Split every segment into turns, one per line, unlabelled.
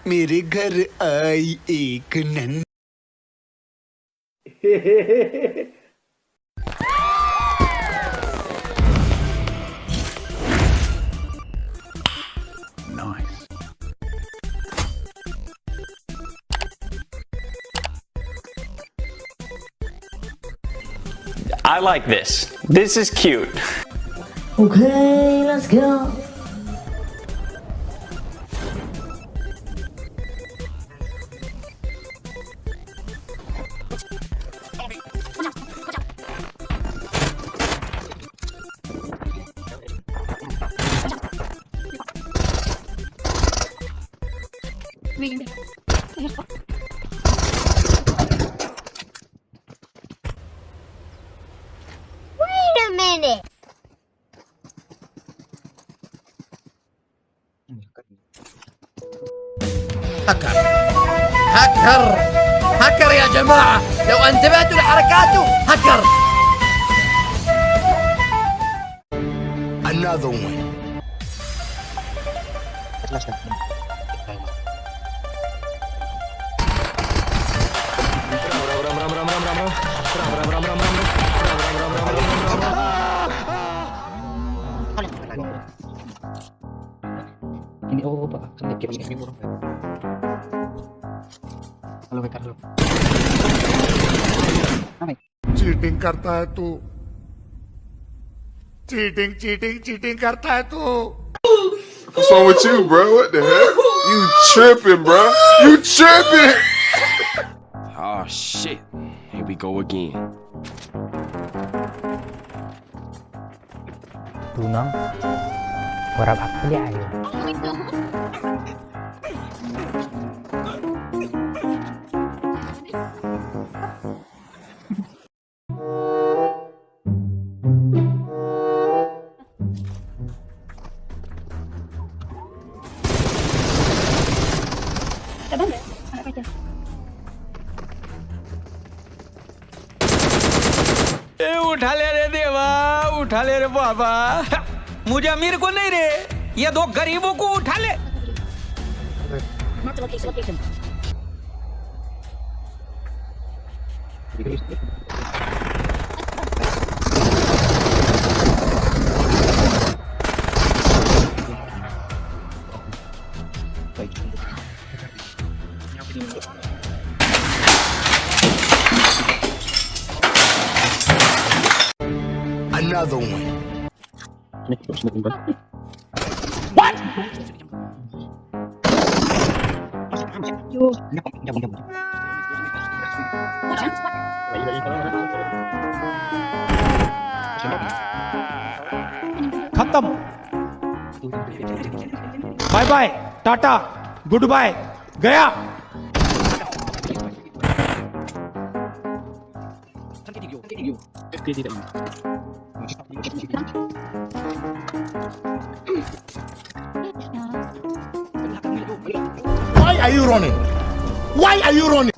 मेरे घर आई एक none
I like this. This is cute.
Okay, let's go.
Wait a minute.
هاكر هاكر يا جماعة، لو انتبهتوا لحركاته هاكر.
another one
Ini oh pak, kan game murah. Halo hacker lo.
Cheating करता है तू cheating cheating cheating करता है तू
What's wrong with you, bro? What the heck? You tripping, bro? You tripping?
Oh shit. Here we go again.
Tunang. Warap aku dia ayo.
उठा ले रे देवा, उठा ले रे बाबा। मुझे अमीर को नहीं रे, ये दो गरीबों को उठा ले।
another one
खत्म। Bye bye, tata, goodbye, गया।
why are you running why are you running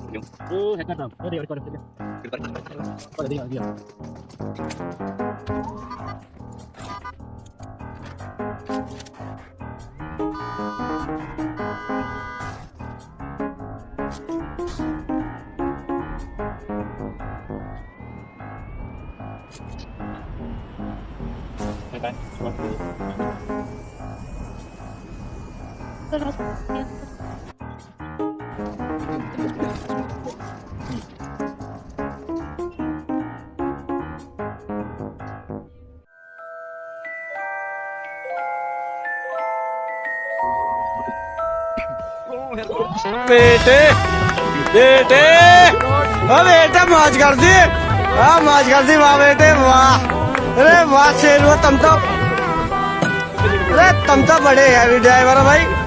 बेटे बेटे ओ बेटा मौज कर दी, मौज कर दी वाह बेटे वाह। अरे वाह शेर, वो तुम तो बड़े हैवी ड्राइवर हो भाई।